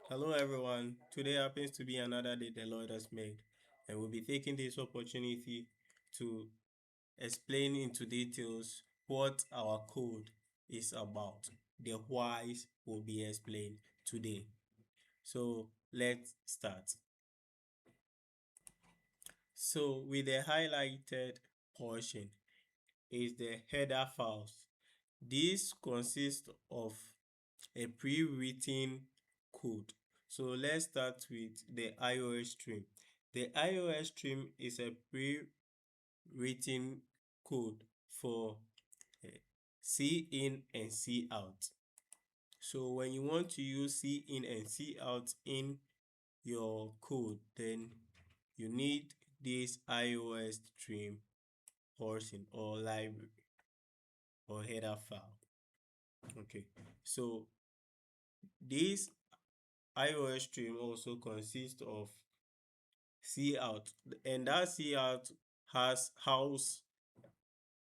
Hello everyone, today happens to be another day the Lord has made, and we'll be taking this opportunity to explain into details what our code is about. The whys will be explained today. So let's start. So with the highlighted portion is the header files. This consists of a pre-written code. So let's start with the iOS stream. The iOS stream is a pre-written code for see in and see out. So when you want to use see in and see out in your code, then you need this iOS stream portion or library or header file. Okay, so this iOS stream also consists of cout, and that cout has house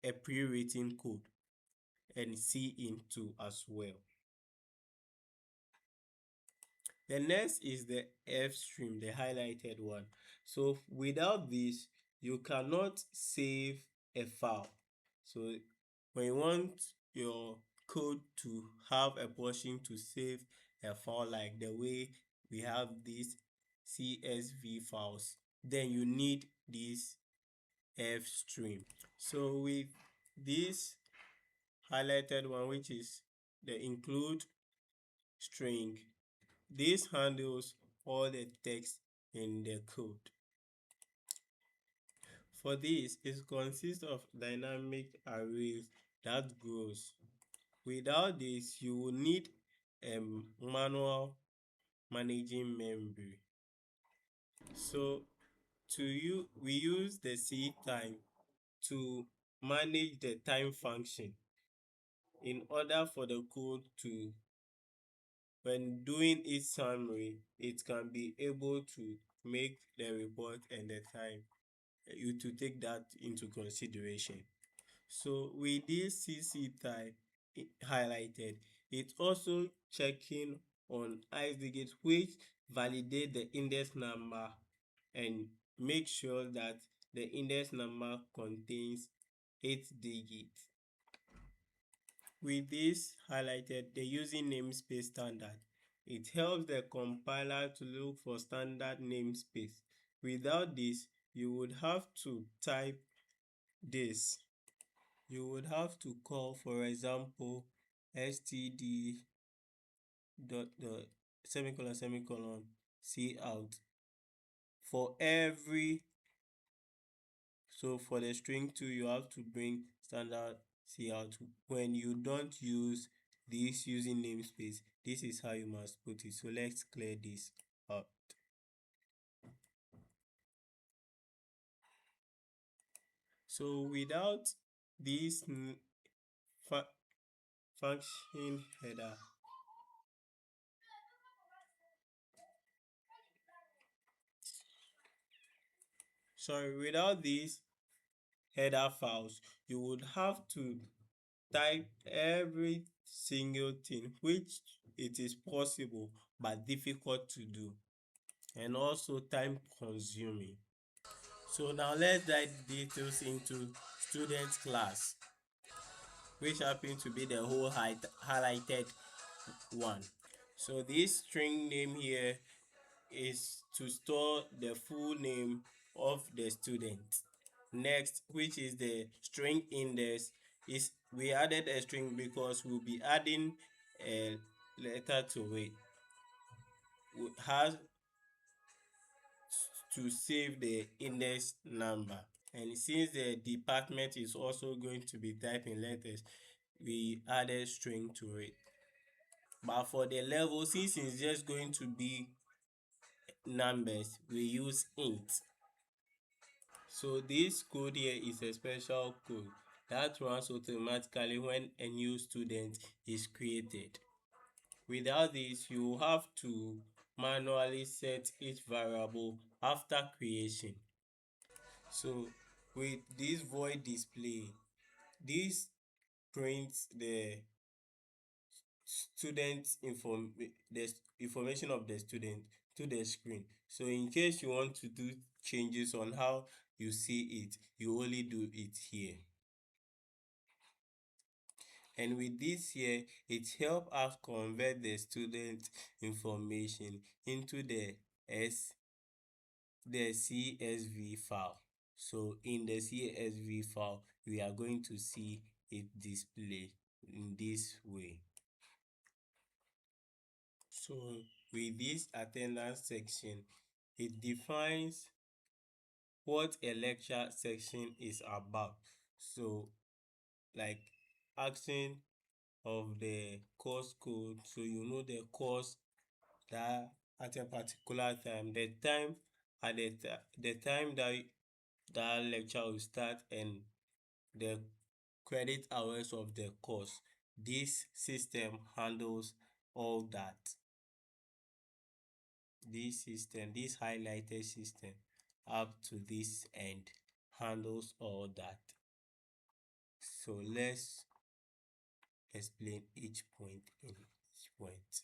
a pre-written code and cin too as well. The next is the f stream, the highlighted one. So without this, you cannot save a file. So when you want your code to have a portion to save a file like the way we have these CSV files, then you need this f stream. So with this highlighted one, which is the include string, this handles all the text in the code. For this, it consists of dynamic arrays that grows. Without this, you will need a manual managing memory. So we use the ctime to manage the time function in order for the code to, when doing its summary, it can be able to make the report and the time. You to take that into consideration. So with this CC type highlighted, it's also checking on ICE digits which validate the index number and make sure that the index number contains 8 digits. With this highlighted, the using namespace standard. It helps the compiler to look for standard namespace. Without this, you would have to type this. You would have to call, for example, std dot semicolon cout for every. So for the string 2, you have to bring standard cout. When you don't use this using namespace, this is how you must put it. So let's clear this out. So without this function header, without these header files, you would have to type every single thing, which it is possible but difficult to do, and also time consuming. So now let's dive details into student class, which happen to be the whole highlighted one. So this string name here is to store the full name of the student. Next, which is the string index, is we added a string because we'll be adding a letter to it. We have to save the index number. And since the department is also going to be typed in letters, we added string to it. But for the level, since it's just going to be numbers, we use int. So this code here is a special code that runs automatically when a new student is created. Without this, you have to manually set each variable after creation. So with this void display, this prints the the information of the student to the screen. So in case you want to do changes on how you see it, you only do it here. And with this here, it helps us convert the student information into the CSV file. So in the CSV file, we are going to see it display in this way. So with this attendance section, it defines what a lecture section is about. So like asking of the course code, so you know the course that at a particular time, the time at the time that lecture will start, and the credit hours of the course. This system handles all that. This highlighted system up to this end handles all that. So let's explain each point in each point.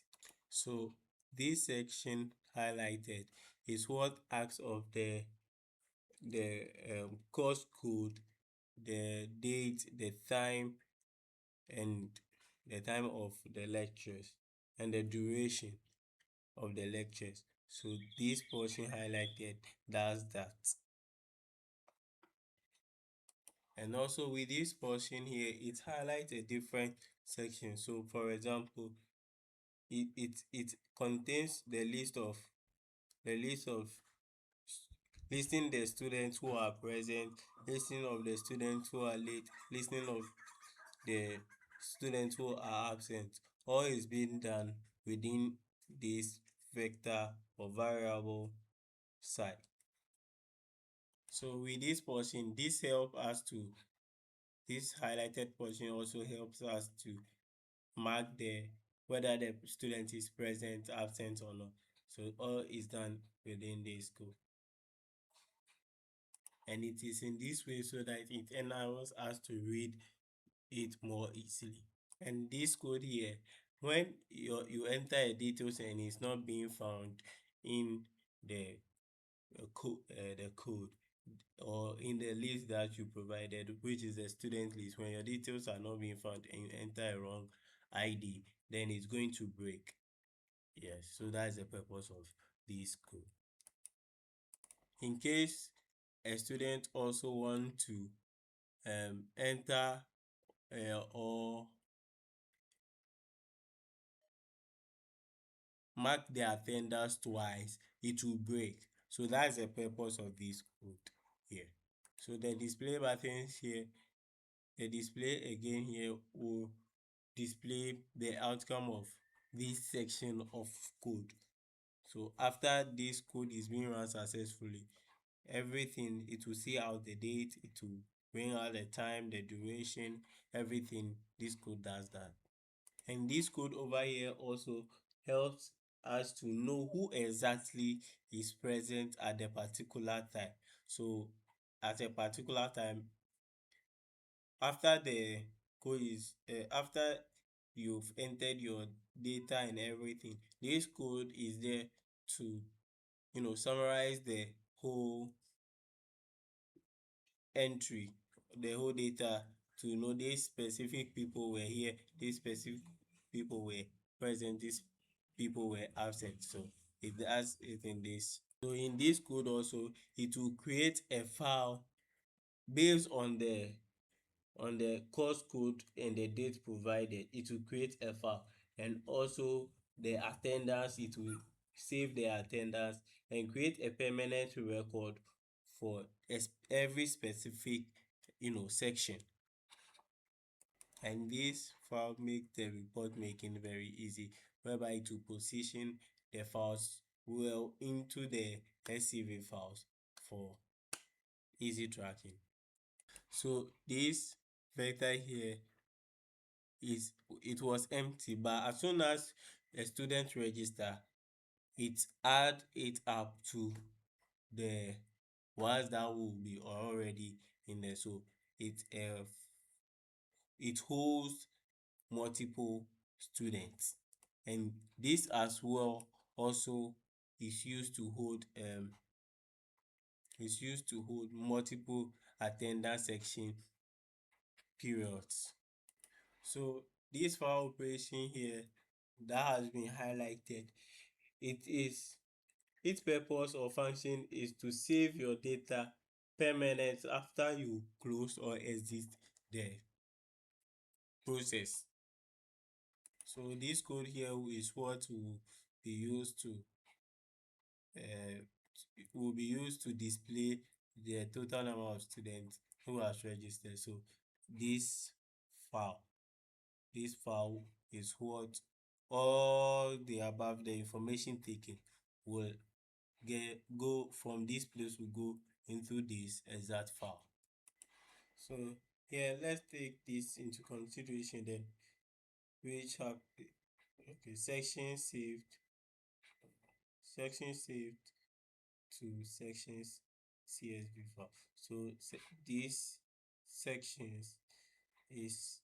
So this section highlighted is what asks of the course code, the date, the time, and the time of the lectures, and the duration of the lectures. So this portion highlighted does that. And also with this portion here, it highlights a different section. So for example, it contains the list of listing the students who are present, listing of the students who are late, listing of the students who are absent. All is being done within this vector or variable side. So with this portion, this highlighted portion also helps us to mark whether the student is present, absent, or not. So all is done within this code. And it is in this way so that it enables us to read it more easily. And this code here, when you enter a details and it's not being found in the code or in the list that you provided, which is the student list, when your details are not being found and you enter a wrong ID, then it's going to break. Yes, so that's the purpose of this code. In case a student also want to enter or mark the attendance twice, it will break. So that's the purpose of this code here. So the display buttons here, the display again here will display the outcome of this section of code. So after this code is being run successfully, everything, it will see out the date, it will bring out the time, the duration, everything. This code does that. And this code over here also helps us to know who exactly is present at the particular time. So at a particular time, after the code is after you've entered your data and everything, this code is there to summarize the whole entry, the whole data, to know these specific people were here, these specific people were present, these people were absent. So it does it in this. So in this code also, it will create a file based on the course code and the date provided. It will create a file, and also the attendance, it will save the attendance and create a permanent record for every specific section. And this file makes the report making very easy, whereby it will position the files well into the SCV files for easy tracking. So this vector here it was empty, but as soon as a student register, it add it up to the ones that will be already in there. So it holds multiple students. And this as well also is used to hold multiple attendance section periods. So this file operation here that has been highlighted, its purpose or function is to save your data permanent after you close or exit the process. So this code here is what will be used to display the total number of students who has registered. So this file is what all the above, the information taken will go from this place, will go into this exact file. So here, let's take this into consideration then, which have section saved to sections CSV file. So these sections is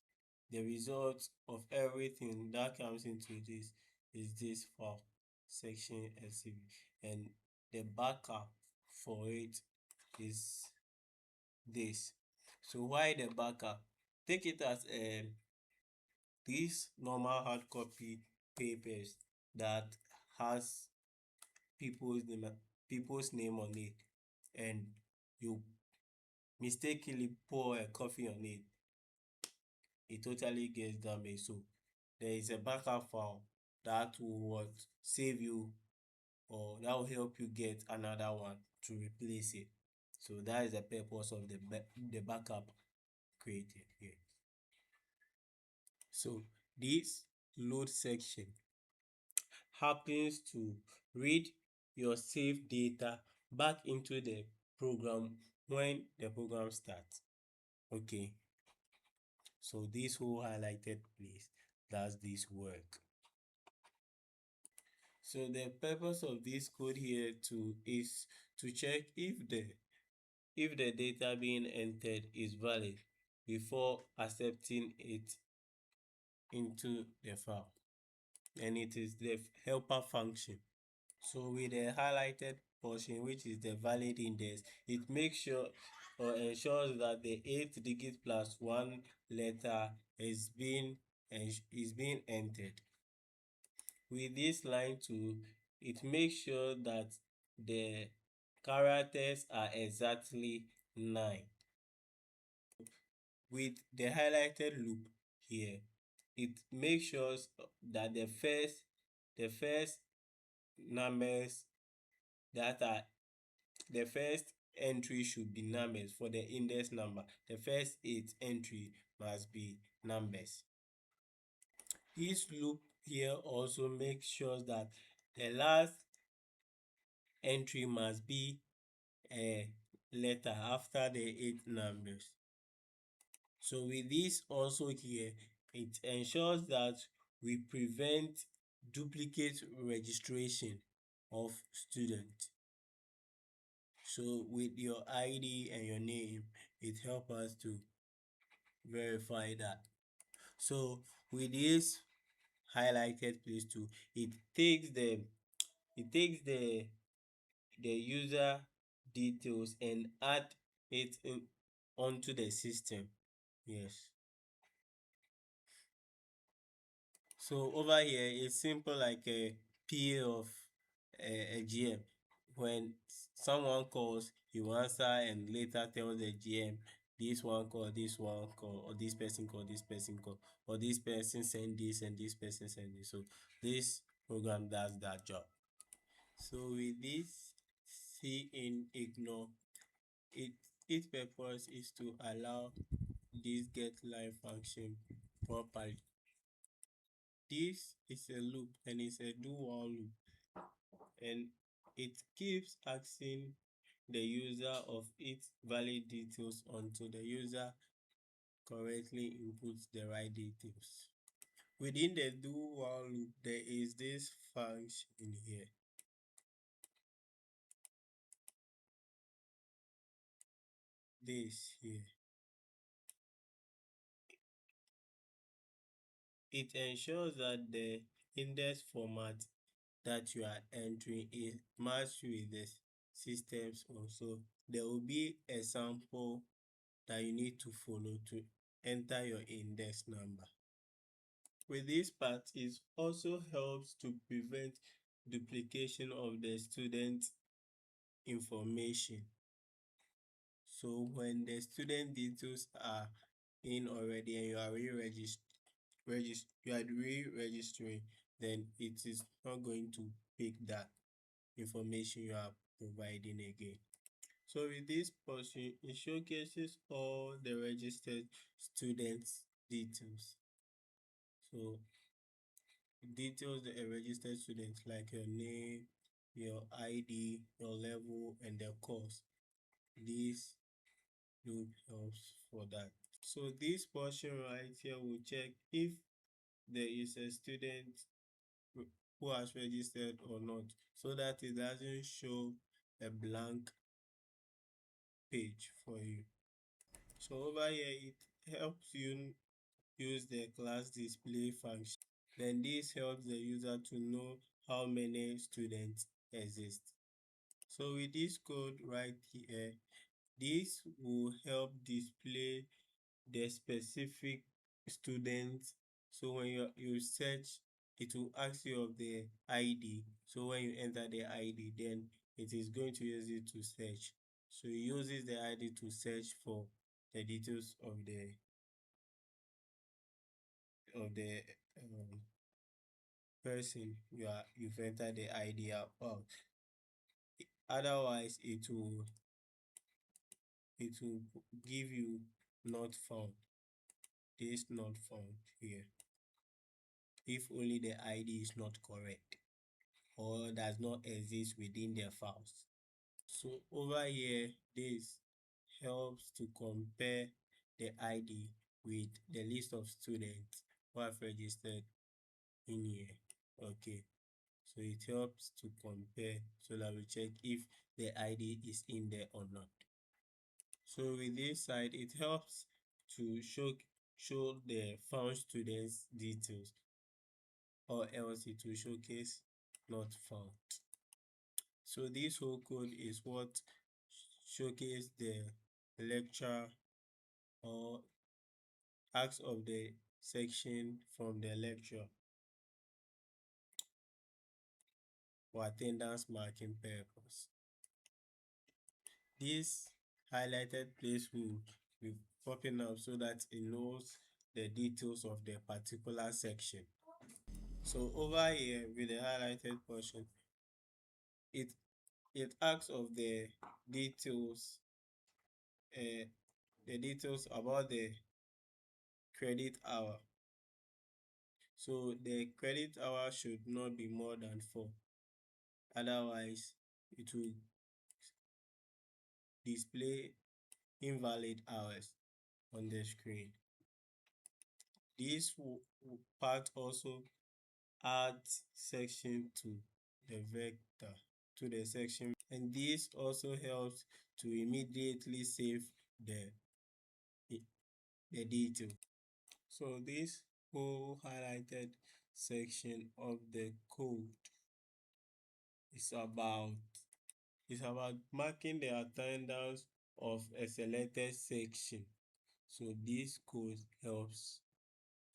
the result of everything that comes into this is this file section SCV, and the backup for it is this. So why the backup? Take it as these normal hard copy papers that has people's name on it, and you mistakenly pour a coffee on it, it totally gets damaged. So there is a backup file that will save you, or that will help you get another one to replace it. So that is the purpose of the backup created here. So this load section happens to read your saved data back into the program when the program starts. Okay, so this whole highlighted place does this work. So the purpose of this code here is to check if the data being entered is valid before accepting it into the file, and it is the helper function. So with the highlighted portion, which is the valid index, it makes sure or ensures that the 8-digit plus 1 letter is being entered. With this line 2, it makes sure that the characters are exactly 9. With the highlighted loop here, it makes sure that the first numbers that are the first entry should be numbers for the index number. The first 8 entry must be numbers. This loop here also makes sure that the last entry must be a letter after the 8 numbers. So with this also here, it ensures that we prevent duplicate registration of students. So with your ID and your name, it helps us to verify that. So with this highlighted place too, it takes the user details and add it onto the system. Yes. So over here, it's simple like a PA of a GM. When someone calls, you answer and later tell the GM, this one call, or this person call, or this person send this and this person send this. So this program does that job. So with this see in ignore, its purpose is to allow this get live function properly. This is a loop and it's a do while loop, and it keeps asking the user of its valid details until the user correctly inputs the right details. Within the do while loop, there is this function here. This here. it ensures that the index format that you are entering is matched with the system's own. So there will be a sample that you need to follow to enter your index number. With this part, it also helps to prevent duplication of the student information. So when the student details are in already and you are re-registering, then it is not going to pick that information you are providing again. So with this portion, it showcases all the registered students' details. So it details the registered students like your name, your ID, your level, and their course. This loop helps for that. So this portion right here will check if there is a student who has registered or not, so that it doesn't show a blank page for you. So over here, it helps you use the class display function. Then this helps the user to know how many students exist. So with this code right here, this will help display the specific students. So when you search, it will ask you of the ID. So when you enter the ID, then it is going to use it to search. So it uses the ID to search for the details of the person you've entered the ID of. Otherwise, it will give you not found. This not found here. If only the ID is not correct or does not exist within their files. So over here, this helps to compare the ID with the list of students who have registered in here. Okay, so it helps to compare so that we check if the ID is in there or not. So with this side, it helps to show the found students details, or else it will showcase not found. So this whole code is what showcase the lecture or acts of the section from the lecture for attendance marking purpose. This highlighted place will be popping up so that it knows the details of the particular section. So over here with the highlighted portion, it asks of the details about the credit hour. So the credit hour should not be more than 4. Otherwise, it will display invalid hours on the screen. This part also adds section to the vector, to the section, and this also helps to immediately save the detail. So this whole highlighted section of the code is about marking the attendance of a selected section. So this code helps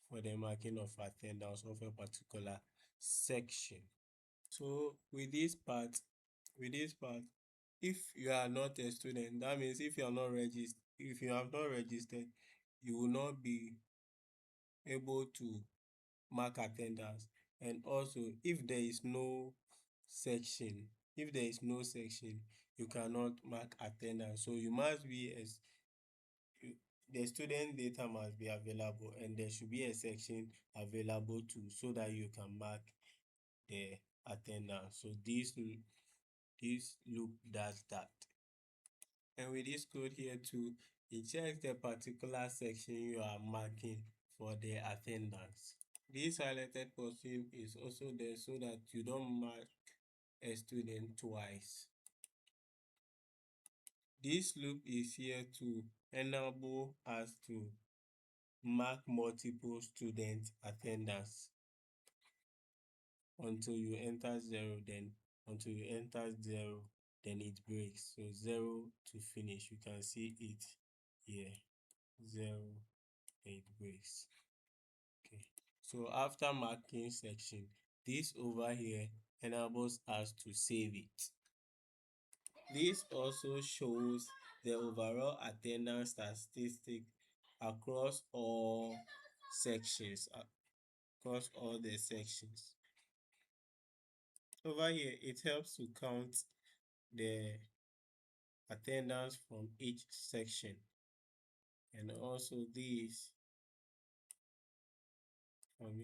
for the marking of attendance of a particular section. So with this part, if you are not a student, that means if you have not registered, you will not be able to mark attendance. And also, if there is no section, you cannot mark attendance. So you must be the student data must be available, and there should be a section available too, so that you can mark the attendance. So this loop does that. And with this code here too, it checks the particular section you are marking for the attendance. This highlighted portion is also there so that you don't mark a student twice. This loop is here to enable us to mark multiple student attendance until you enter 0, then until you enter 0, then it breaks. So 0 to finish. You can see it here. 0, it breaks. Okay. So after marking section, this over here enables us to save it. This also shows the overall attendance statistic across all sections, across all the sections. Over here, it helps to count the attendance from each section, and also this from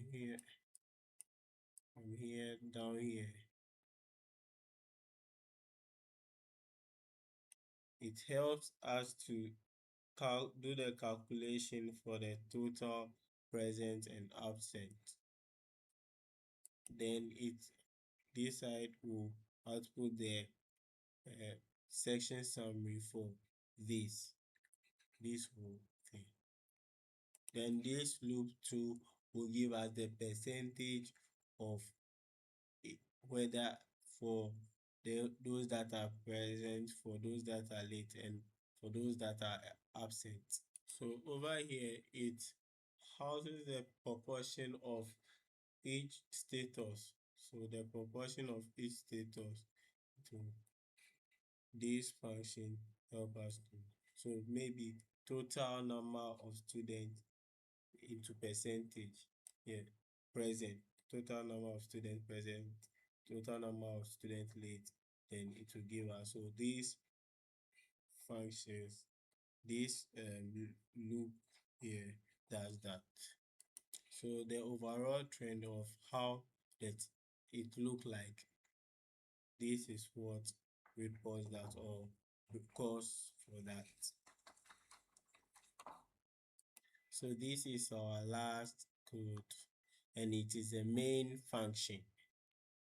here down here. It helps us to do the calculation for the total present and absent. Then this side will output the section summary for this whole thing. Then this loop 2 will give us the percentage of whether for those that are present, for those that are late, and for those that are absent. So over here, it houses the proportion of each status. So the proportion of each status to this function help us to. So maybe total number of students into percentage. Yeah, present. Total number of students present. Total number of students late. Then it will give us. So these functions, this loop here does that. So the overall trend of how that it look like, this is what reports that, or the cause for that. So this is our last code, and it is a main function.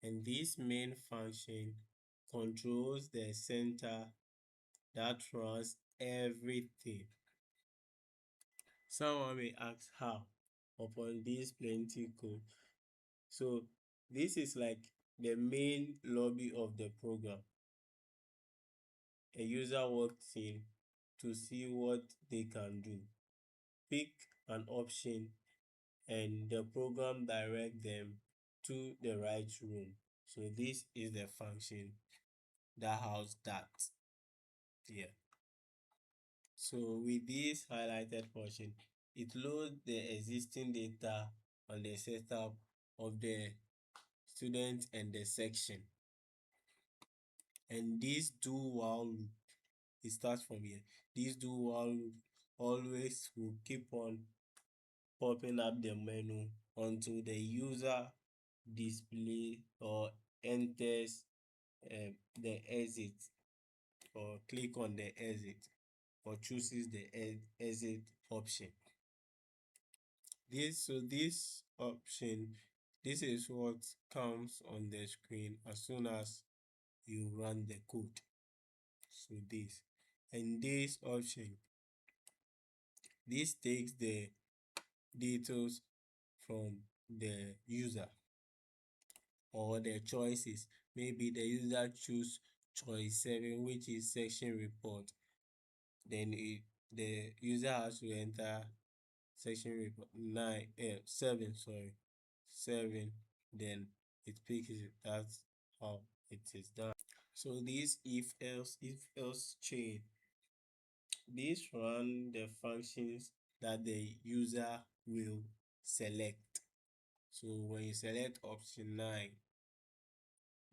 And this main function controls the center that runs everything. Someone may ask how upon this plenty code. So this is like the main lobby of the program. A user walks in to see what they can do. Pick an option and the program direct them to the right room. So this is the function that houses that here. So with this highlighted portion, it loads the existing data on the setup of the student and the section. And this do while loop, it starts from here. This do while loop always will keep on popping up the menu until the user display or enters the exit, or click on the exit, or chooses the exit option. This option, this is what comes on the screen as soon as you run the code. So this, and this option, this takes the details from the user or the choices. Maybe the user choose choice 7, which is section report. Then the user has to enter section report 7, 7. Then it picks it. That's how it is done. So this if else chain, this run the functions that the user will select. So when you select option 9,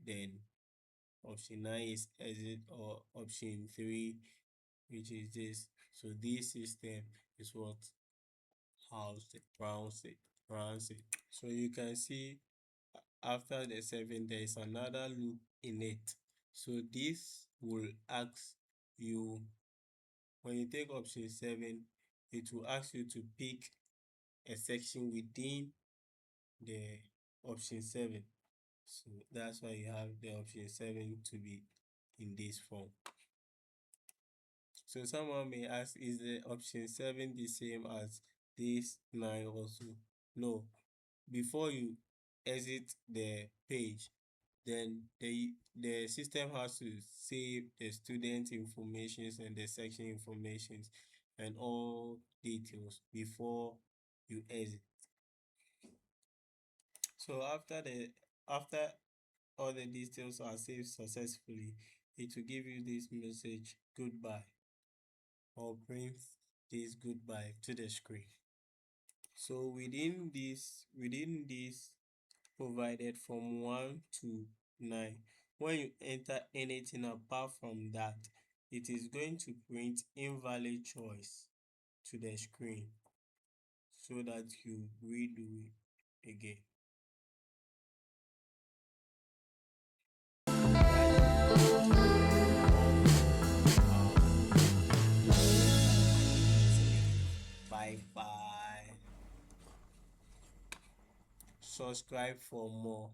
then option 9 is exit, or option 3, which is this. So this system is what runs it. So you can see after the 7, there is another loop in it. So this will ask you, when you take option 7, it will ask you to pick a section within the option 7. So that's why you have the option 7 to be in this form. So someone may ask, is the option 7 the same as this 9 also. No, before you exit the page, then the system has to save the student informations and the section informations and all details before you exit. So after all the details are saved successfully, it will give you this message goodbye, or print this goodbye to the screen. So within this provided from 1 to 9, when you enter anything apart from that, it is going to print invalid choice to the screen so that you redo it again. Bye bye. Subscribe for more.